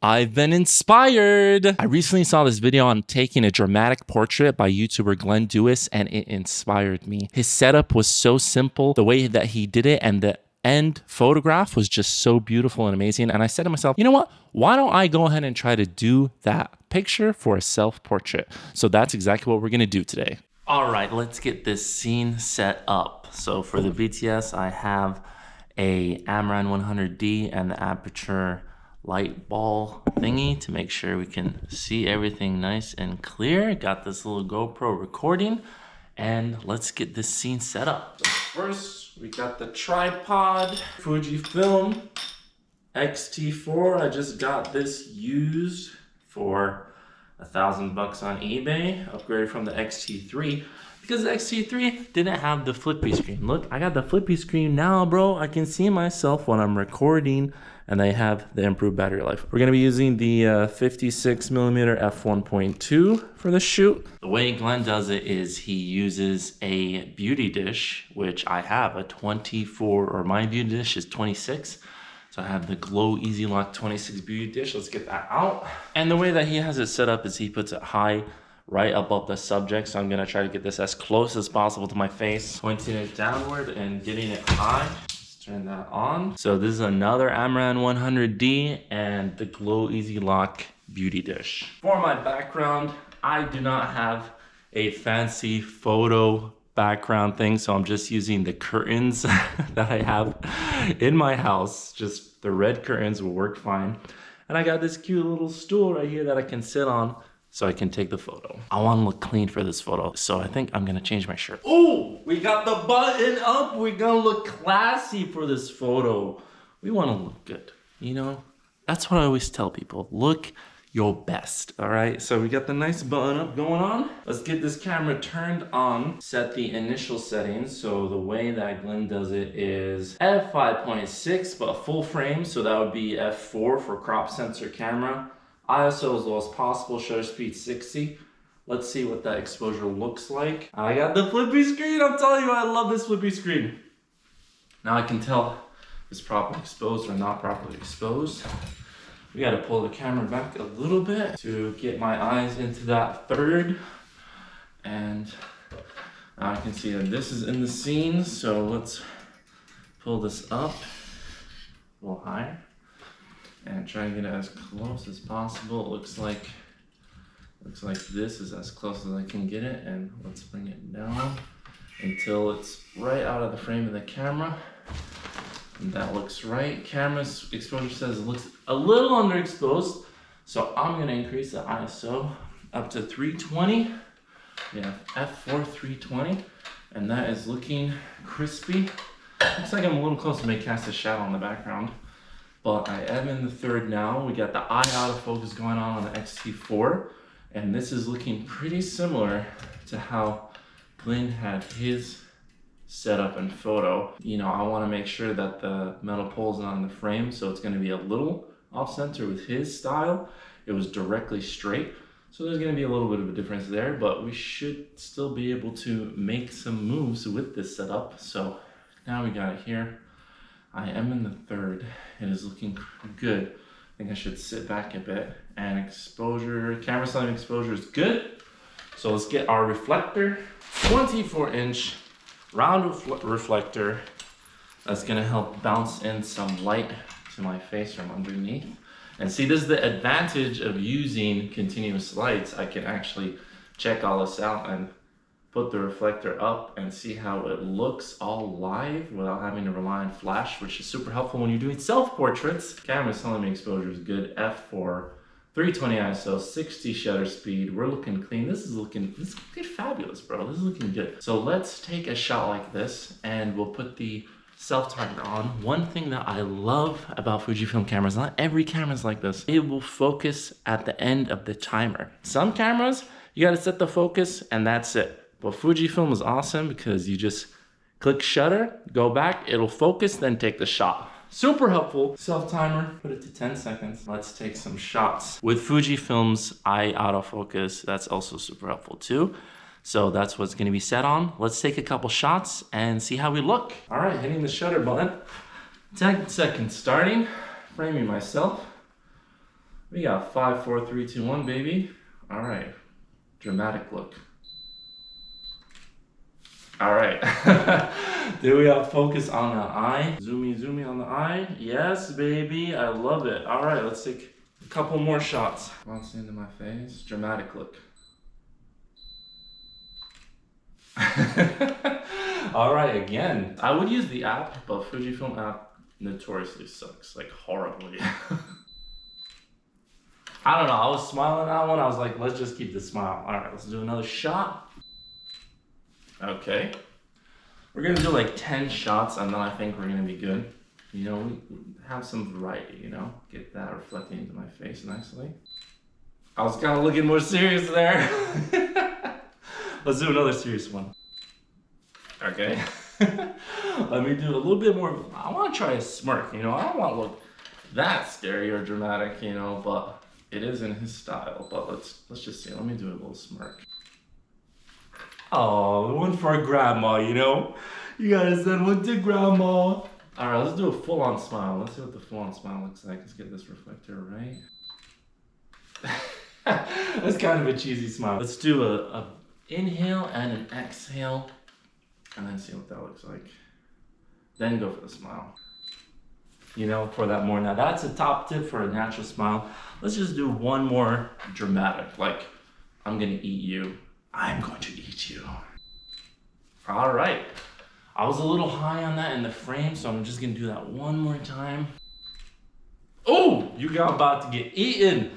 I've been inspired. I recently saw this video on taking a dramatic portrait by YouTuber Glenn Dewis, and it inspired me. His setup was so simple, the way that he did it, and the end photograph was just so beautiful and amazing. And I said to myself, you know what? Why don't I go ahead and try to do that picture for a self-portrait? So that's exactly what we're gonna do today. All right, let's get this scene set up. So for the BTS, I have a Amran 100D and the aperture light ball thingy to make sure we can see everything nice and clear. Got this little GoPro recording, and let's get this scene set up. So first, we got the tripod, Fujifilm X-T4. I just got this used for $1,000 on eBay, upgraded from the X-T3 because the X-T3 didn't have the flippy screen. Look, I got the flippy screen now, bro. I can see myself when I'm recording, and they have the improved battery life. We're gonna be using the 56mm f1.2 for the shoot. The way Glenn does it is he uses a beauty dish, which I have a 24, or my beauty dish is 26. So I have the Glow Easy Lock 26 beauty dish. Let's get that out. And the way that he has it set up is he puts it high right above the subject. So I'm gonna try to get this as close as possible to my face, pointing it downward and getting it high. Turn that on. So this is another Amran 100D and the Glow Easy Lock beauty dish. For my background, I do not have a fancy photo background thing, so I'm just using the curtains that I have in my house. Just the red curtains will work fine. And I got this cute little stool right here that I can sit on so I can take the photo. I want to look clean for this photo, so I think I'm gonna change my shirt. Oh, we got the button up. We're gonna look classy for this photo. We want to look good, you know? That's what I always tell people. Look your best, all right? So we got the nice button up going on. Let's get this camera turned on, set the initial settings. So the way that Glenn does it is f5.6, but full frame. So that would be f4 for crop sensor camera. ISO as low as possible, shutter speed 60. Let's see what that exposure looks like. I got the flippy screen. I'm telling you, I love this flippy screen. Now I can tell if it's properly exposed or not properly exposed. We gotta pull the camera back a little bit to get my eyes into that third. And now I can see that this is in the scene. So let's pull this up a little higher and try and get it as close as possible. It looks like this is as close as I can get it, and let's bring it down until it's right out of the frame of the camera. And that looks right. Camera's exposure says it looks a little underexposed, so I'm gonna increase the ISO up to 320. Yeah, f4 320, and that is looking crispy. Looks like I'm a little close to make cast a shadow in the background. But I am in the third now. We got the eye out of focus going on the X-T4. And this is looking pretty similar to how Glenn had his setup and photo. You know, I want to make sure that the metal pole is not in the frame, so it's going to be a little off center with his style. It was directly straight. So there's going to be a little bit of a difference there, but we should still be able to make some moves with this setup. So now we got it here. I am in the third. It is looking good. I think I should sit back a bit. And exposure, camera setting exposure is good. So let's get our reflector. 24-inch round reflector that's gonna help bounce in some light to my face from underneath. And see, this is the advantage of using continuous lights. I can actually check all this out and put the reflector up and see how it looks all live without having to rely on flash, which is super helpful when you're doing self-portraits. Camera's telling me exposure is good. f4, 320 ISO, 60 shutter speed. We're looking clean. This is looking fabulous, bro. This is looking good. So let's take a shot like this, and we'll put the self-timer on. One thing that I love about Fujifilm cameras, not every camera is like this, it will focus at the end of the timer. Some cameras, you gotta set the focus and that's it. But Fujifilm is awesome because you just click shutter, go back, it'll focus, then take the shot. Super helpful. Self-timer, put it to 10 seconds. Let's take some shots. With Fujifilm's eye autofocus, that's also super helpful too. So that's what's gonna be set on. Let's take a couple shots and see how we look. All right, hitting the shutter button. 10 seconds starting, framing myself. We got 5, 4, 3, 2, 1, baby. All right. Dramatic look. All right. Do we have focus on the eye? Zoomy on the eye. Yes, baby. I love it. All right, let's take a couple more shots. Once into my face. Dramatic look. All right, again. I would use the app, but Fujifilm app notoriously sucks, like horribly. I don't know. I was smiling at that one. I was like, let's just keep the smile. All right, let's do another shot. Okay. We're gonna do like 10 shots and then I think we're gonna be good. You know, we have some variety, you know? Get that reflecting into my face nicely. I was kind of looking more serious there. Let's do another serious one. Okay. Let me do a little bit more. I want to try a smirk, you know? I don't want to look that scary or dramatic, you know, but it is in his style. But let's just see. Let me do a little smirk. Oh, one for grandma, you know? You gotta send one to grandma. All right, let's do a full-on smile. Let's see what the full-on smile looks like. Let's get this reflector right. That's kind of a cheesy smile. Let's do a inhale and an exhale, and then see what that looks like. Then go for the smile. You know, for that more. Now that's a top tip for a natural smile. Let's just do one more dramatic, like I'm gonna eat you. I'm going to eat you. All right. I was a little high on that in the frame, so I'm just gonna do that one more time. Oh, you got about to get eaten.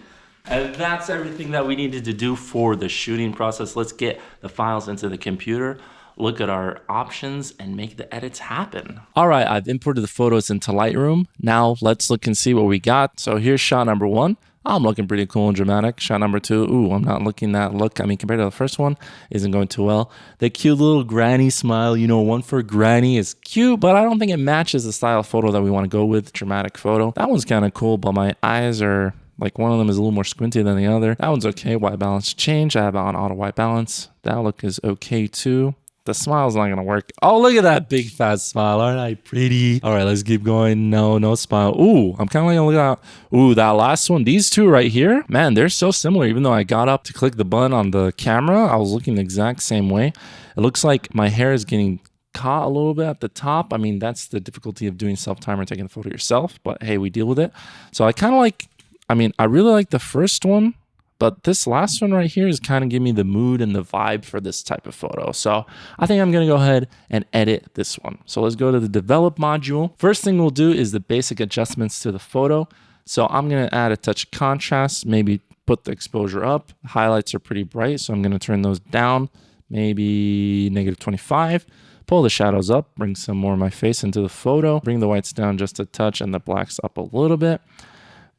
And that's everything that we needed to do for the shooting process. Let's get the files into the computer, look at our options, and make the edits happen. All right, I've imported the photos into Lightroom. Now let's look and see what we got. So here's shot number 1. I'm looking pretty cool and dramatic. Shot number 2, ooh, I'm not looking that look. I mean, compared to the first one, isn't going too well. The cute little granny smile, you know, one for granny is cute, but I don't think it matches the style of photo that we want to go with, dramatic photo. That one's kind of cool, but my eyes are, like one of them is a little more squinty than the other. That one's okay, white balance change. I have it on auto white balance. That look is okay too. The smile's not gonna work. Oh, look at that big fat smile. Aren't I pretty? All right, let's keep going. No smile. Ooh, I'm kind of like, look at, ooh, that last one. These two right here, man, they're so similar. Even though I got up to click the button on the camera, I was looking the exact same way. It looks like my hair is getting caught a little bit at the top. I mean, that's the difficulty of doing self-timer, taking the photo yourself, but hey, we deal with it. So I kind of like, I mean, I really like the first one, but this last one right here is kind of giving me the mood and the vibe for this type of photo. So I think I'm going to go ahead and edit this one. So let's go to the develop module. First thing we'll do is the basic adjustments to the photo. So I'm going to add a touch of contrast, maybe put the exposure up. Highlights are pretty bright, so I'm going to turn those down, maybe -25. Pull the shadows up, bring some more of my face into the photo, bring the whites down just a touch and the blacks up a little bit.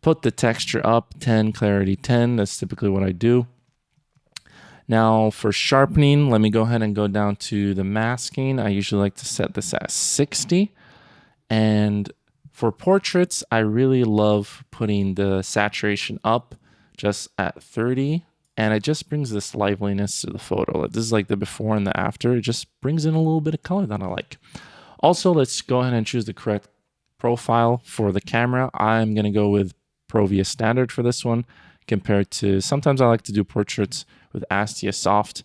Put the texture up, 10, clarity 10. That's typically what I do. Now for sharpening, let me go ahead and go down to the masking. I usually like to set this at 60. And for portraits, I really love putting the saturation up just at 30. And it just brings this liveliness to the photo. This is like the before and the after. It just brings in a little bit of color that I like. Also, let's go ahead and choose the correct profile for the camera. I'm going to go with Provia Standard for this one, compared to, sometimes I like to do portraits with Astia Soft.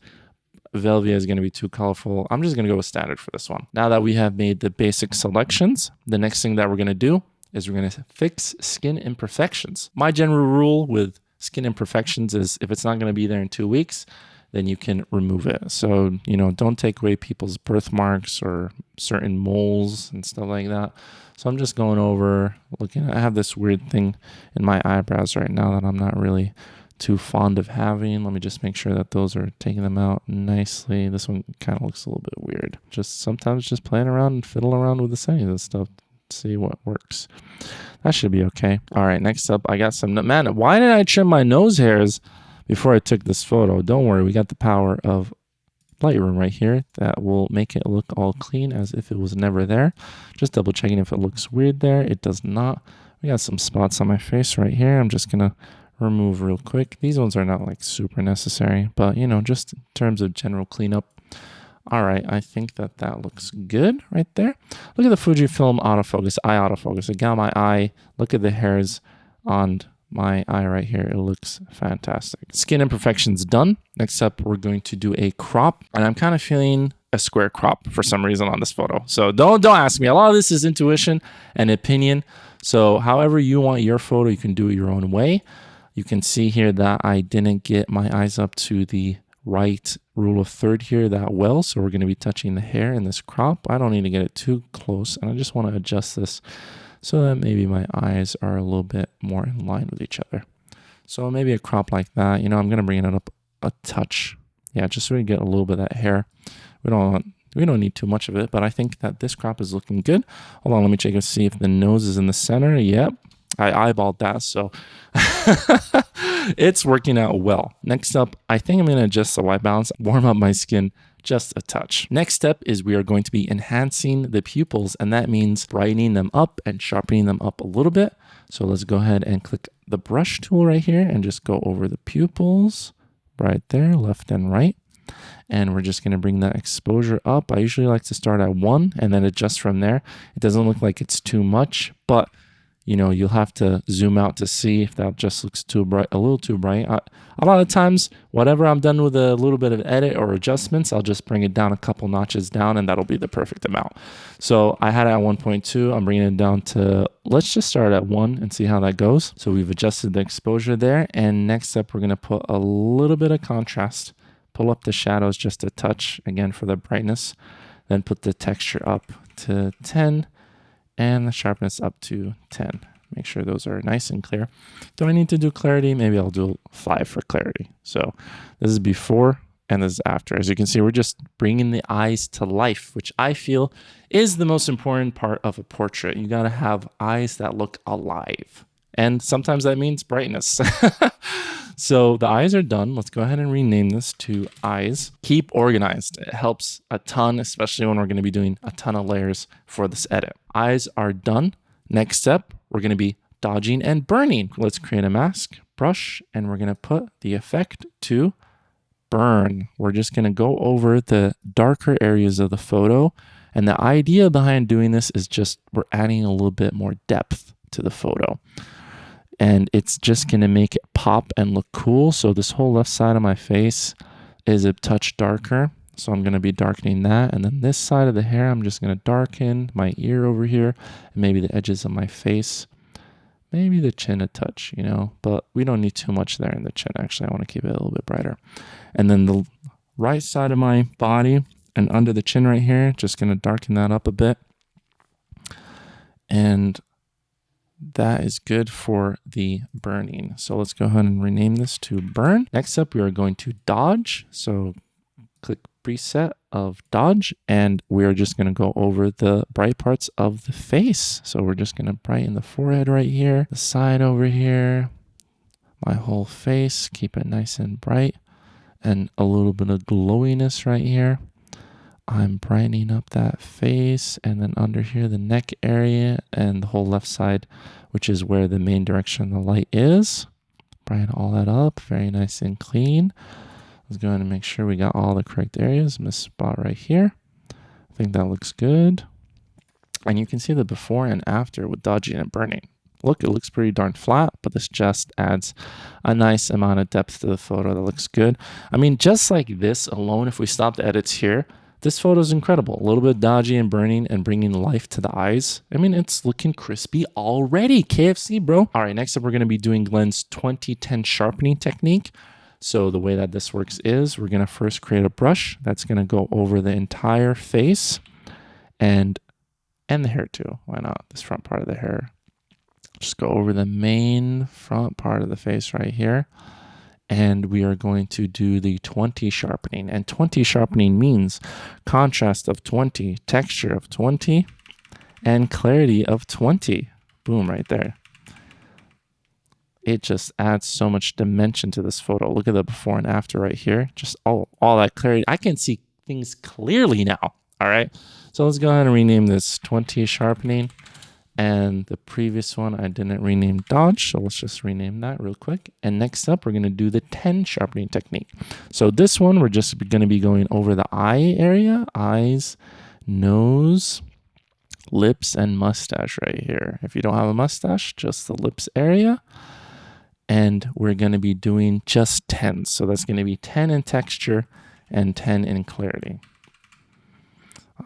Velvia is going to be too colorful. I'm just going to go with Standard for this one. Now that we have made the basic selections, the next thing that we're going to do is we're going to fix skin imperfections. My general rule with skin imperfections is if it's not going to be there in 2 weeks, then you can remove it. So, you know, don't take away people's birthmarks or certain moles and stuff like that. So I'm just going over, looking, I have this weird thing in my eyebrows right now that I'm not really too fond of having. Let me just make sure that those are taking them out nicely. This one kind of looks a little bit weird. Just sometimes just playing around and fiddle around with the settings and stuff to see what works. That should be okay. All right, next up, I got some, man, why did I trim my nose hairs before I took this photo? Don't worry, we got the power of Lightroom right here that will make it look all clean as if it was never there. Just double checking if it looks weird there. It does not. We got some spots on my face right here. I'm just gonna remove real quick. These ones are not like super necessary, but you know, just in terms of general cleanup. All right, I think that that looks good right there. Look at the Fujifilm autofocus, eye autofocus. I got my eye. Look at the hairs on my eye right here. It looks fantastic. Skin imperfections done. Next up, we're going to do a crop, and I'm kind of feeling a square crop for some reason on this photo. So don't ask me. A lot of this is intuition and opinion. So however you want your photo, you can do it your own way. You can see here that I didn't get my eyes up to the right rule of third here that well. So we're going to be touching the hair in this crop. I don't need to get it too close, and I just want to adjust this so that maybe my eyes are a little bit more in line with each other. So maybe a crop like that. You know, I'm going to bring it up a touch. Yeah, just so we get a little bit of that hair. We don't need too much of it, but I think that this crop is looking good. Hold on, let me check and see if the nose is in the center. Yep, I eyeballed that, so it's working out well. Next up, I think I'm going to adjust the white balance, warm up my skin just a touch. Next step is we are going to be enhancing the pupils, and that means brightening them up and sharpening them up a little bit. So let's go ahead and click the brush tool right here and just go over the pupils right there, left and right. And we're just going to bring that exposure up. I usually like to start at 1 and then adjust from there. It doesn't look like it's too much, but you know, you'll have to zoom out to see if that just looks too bright, a little too bright. A lot of times, whatever I'm done with a little bit of edit or adjustments, I'll just bring it down a couple notches down, and that'll be the perfect amount. So I had it at 1.2. I'm bringing it down to, let's just start at 1 and see how that goes. So we've adjusted the exposure there. And next up, we're going to put a little bit of contrast. Pull up the shadows just a touch, again, for the brightness. Then put the texture up to 10. And the sharpness up to 10. Make sure those are nice and clear. Do I need to do clarity? Maybe I'll do 5 for clarity. So this is before and this is after. As you can see, we're just bringing the eyes to life, which I feel is the most important part of a portrait. You got to have eyes that look alive. And sometimes that means brightness. So the eyes are done. Let's go ahead and rename this to eyes. Keep organized. It helps a ton, especially when we're going to be doing a ton of layers for this edit. Eyes are done. Next step, we're going to be dodging and burning. Let's create a mask, brush, and we're going to put the effect to burn. We're just going to go over the darker areas of the photo. And the idea behind doing this is just we're adding a little bit more depth to the photo. And it's just going to make it pop and look cool. So this whole left side of my face is a touch darker. So I'm going to be darkening that. And then this side of the hair, I'm just going to darken my ear over here. And maybe the edges of my face. Maybe the chin a touch, you know. But we don't need too much there in the chin. Actually, I want to keep it a little bit brighter. And then the right side of my body and under the chin right here, just going to darken that up a bit. And that is good for the burning. So let's go ahead and rename this to burn. Next up, we are going to dodge. So click preset of dodge, and we're just going to go over the bright parts of the face. So we're just going to brighten the forehead right here, the side over here, my whole face, keep it nice and bright, and a little bit of glowiness right here. I'm brightening up that face, and then under here, the neck area and the whole left side, which is where the main direction of the light is. Brighten all that up, very nice and clean. Let's go ahead and make sure we got all the correct areas. Miss spot right here. I think that looks good. And you can see the before and after with dodging and burning. Look, it looks pretty darn flat, but this just adds a nice amount of depth to the photo that looks good. I mean, just like this alone, if we stop the edits here, this photo is incredible. A little bit dodgy and burning and bringing life to the eyes. I mean, it's looking crispy already. KFC, bro. All right, next up, we're going to be doing Glenn's 2010 sharpening technique. So the way that this works is we're going to first create a brush that's going to go over the entire face and the hair too. Why not? This front part of the hair. Just go over the main front part of the face right here. And we are going to do the 20 sharpening. And 20 sharpening means contrast of 20, texture of 20, and clarity of 20. Boom, right there. It just adds so much dimension to this photo. Look at the before and after right here. Just all that clarity. I can see things clearly now. All right. So let's go ahead and rename this 20 sharpening. And the previous one, I didn't rename dodge, so let's just rename that real quick. And next up, we're going to do the 10 sharpening technique. So this one, we're just going to be going over the eye area, eyes, nose, lips, and mustache right here. If you don't have a mustache, just the lips area. and we're going to be doing just 10. So that's going to be 10 in texture and 10 in clarity.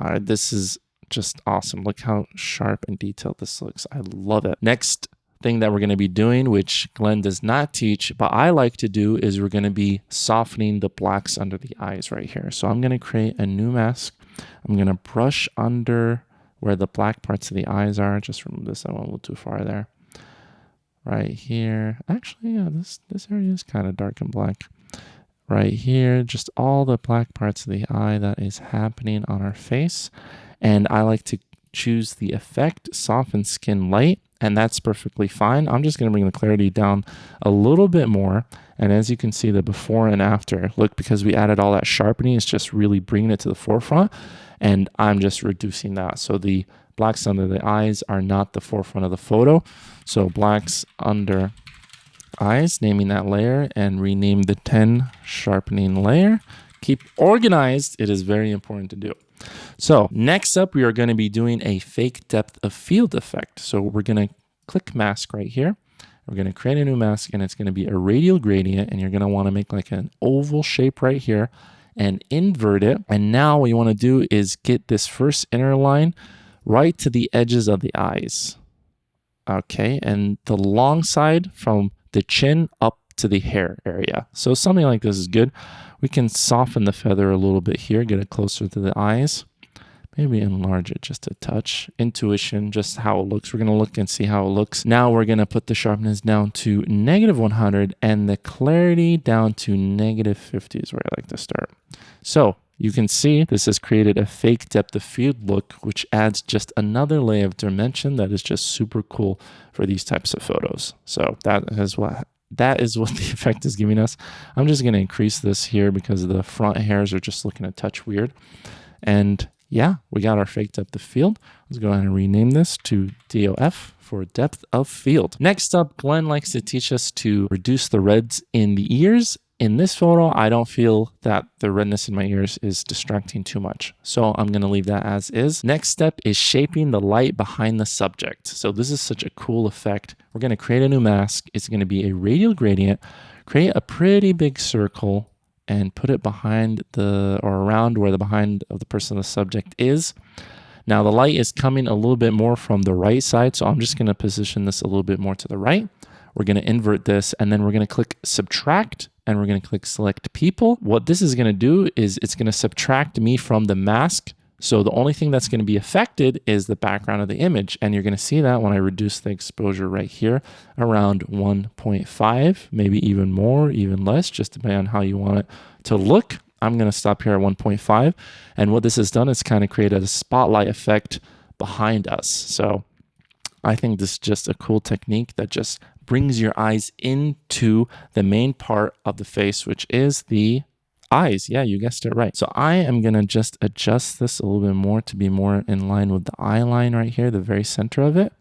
All right, this is just awesome. Look how sharp and detailed this looks. I love it. Next thing that we're going to be doing, which Glenn does not teach, but I like to do, is we're going to be softening the blacks under the eyes right here. So I'm going to create a new mask. I'm going to brush under where the black parts of the eyes are. Just remove this. I went a little too far there. Right here. Actually, yeah, this area is kind of dark and black. Right here, just all the black parts of the eye that is happening on our face. And I like to choose the effect soften skin light, and that's perfectly fine. I'm just going to bring the clarity down a little bit more. And as you can see, the before and after, look, because we added all that sharpening, it's just really bringing it to the forefront. And I'm just reducing that. So the blacks under the eyes are not the forefront of the photo. So blacks under eyes, naming that layer, and rename the 10 sharpening layer. Keep organized. It is very important to do. So next up, we are going to be doing a fake depth of field effect. So we're going to click mask right here. We're going to create a new mask, and it's going to be a radial gradient, and you're going to want to make like an oval shape right here and invert it. And now what you want to do is get this first inner line right to the edges of the eyes. Okay, and the long side from the chin up to the hair area. So something like this is good. We can soften the feather a little bit here, get it closer to the eyes. Maybe enlarge it just a touch. Intuition, just how it looks. We're going to look and see how it looks. Now we're going to put the sharpness down to -100 and the clarity down to -50 is where I like to start. So you can see this has created a fake depth of field look, which adds just another layer of dimension that is just super cool for these types of photos. So that is what the effect is giving us. I'm just going to increase this here because the front hairs are just looking a touch weird. And yeah, we got our fake depth of field. Let's go ahead and rename this to DOF for depth of field. Next up, Glenn likes to teach us to reduce the reds in the ears. In this photo, I don't feel that the redness in my ears is distracting too much. So I'm going to leave that as is. Next step is shaping the light behind the subject. So this is such a cool effect. We're going to create a new mask. It's going to be a radial gradient. Create a pretty big circle and put it behind or around where the behind of the person, the subject is. Now the light is coming a little bit more from the right side. So I'm just going to position this a little bit more to the right. We're going to invert this, and then we're going to click subtract, and we're going to click select people. What this is going to do is it's going to subtract me from the mask. So the only thing that's going to be affected is the background of the image. And you're going to see that when I reduce the exposure right here around 1.5, maybe even more, even less, just depending on how you want it to look. I'm going to stop here at 1.5. And what this has done is kind of created a spotlight effect behind us. So I think this is just a cool technique that just brings your eyes into the main part of the face, which is the eyes. Yeah, you guessed it right. So I am going to just adjust this a little bit more to be more in line with the eye line right here, the very center of it.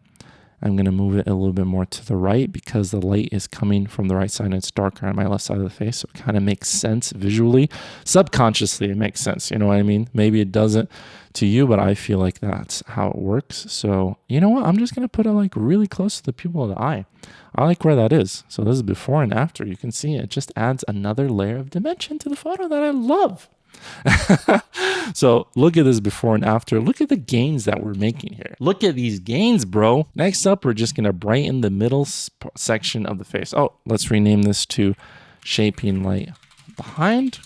I'm going to move it a little bit more to the right because the light is coming from the right side and it's darker on my left side of the face. So it kind of makes sense visually. Subconsciously, it makes sense. You know what I mean? Maybe it doesn't to you, but I feel like that's how it works. So you know what? I'm just going to put it like really close to the pupil of the eye. I like where that is. So this is before and after. You can see it just adds another layer of dimension to the photo that I love. So look at this before and after. Look at the gains that we're making here. Look at these gains, bro. Next up, we're just going to brighten the middle section of the face. Oh, let's rename this to shaping light behind.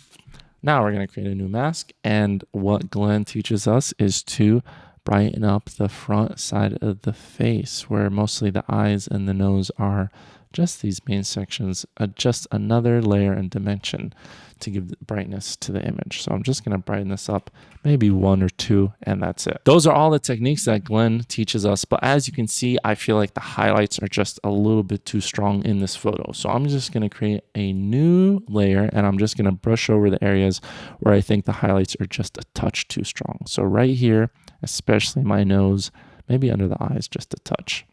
Now we're going to create a new mask. And what Glenn teaches us is to brighten up the front side of the face where mostly the eyes and the nose are just these main sections, just another layer and dimension to give brightness to the image. So I'm just going to brighten this up, maybe 1 or 2, and that's it. Those are all the techniques that Glenn teaches us. But as you can see, I feel like the highlights are just a little bit too strong in this photo. So I'm just going to create a new layer, and I'm just going to brush over the areas where I think the highlights are just a touch too strong. So right here, especially my nose, maybe under the eyes, just a touch.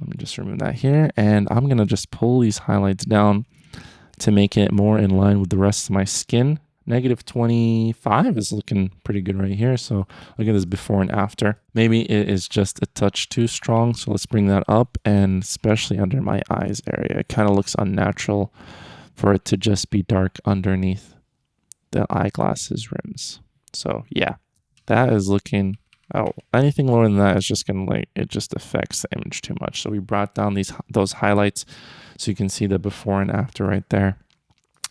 Let me just remove that here. And I'm going to just pull these highlights down to make it more in line with the rest of my skin. -25 is looking pretty good right here. So look at this before and after. Maybe it is just a touch too strong. So let's bring that up, and especially under my eyes area. It kind of looks unnatural for it to just be dark underneath the eyeglasses rims. So yeah, that is looking, oh, anything lower than that is just gonna, like, it just affects the image too much. So we brought down those highlights so you can see the before and after right there.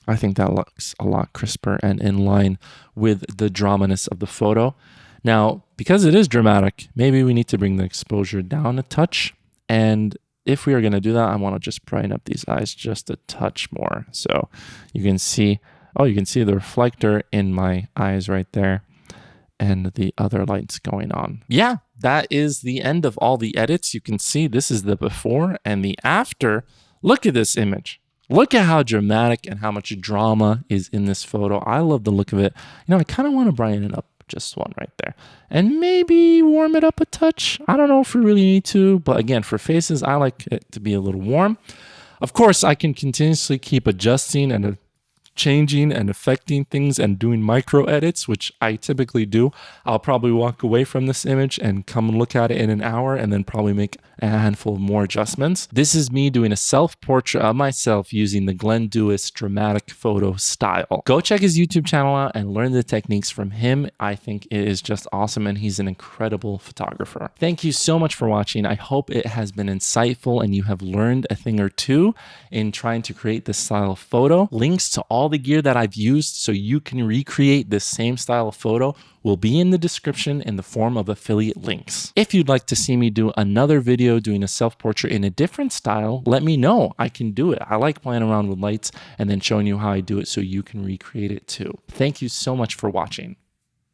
I think that looks a lot crisper and in line with the dramaness of the photo. Now, because it is dramatic, maybe we need to bring the exposure down a touch. And if we are going to do that, I want to just brighten up these eyes just a touch more. So you can see, oh, you can see the reflector in my eyes right there and the other lights going on. Yeah, that is the end of all the edits. You can see this is the before and the after. Look at this image. Look at how dramatic and how much drama is in this photo. I love the look of it. You know, I kind of want to brighten it up just one right there and maybe warm it up a touch. I don't know if we really need to, but again, for faces, I like it to be a little warm. Of course, I can continuously keep adjusting and changing and affecting things and doing micro edits, which I typically do. I'll probably walk away from this image and come and look at it in an hour and then probably make a handful of more adjustments. This is me doing a self-portrait of myself using the Glenn Dewis dramatic photo style. Go check his YouTube channel out and learn the techniques from him. I think it is just awesome and he's an incredible photographer. Thank you so much for watching. I hope it has been insightful and you have learned a thing or two in trying to create this style of photo. Links to all the gear that I've used so you can recreate this same style of photo will be in the description in the form of affiliate links. If you'd like to see me do another video doing a self-portrait in a different style, let me know. I can do it. I like playing around with lights and then showing you how I do it so you can recreate it too. Thank you so much for watching.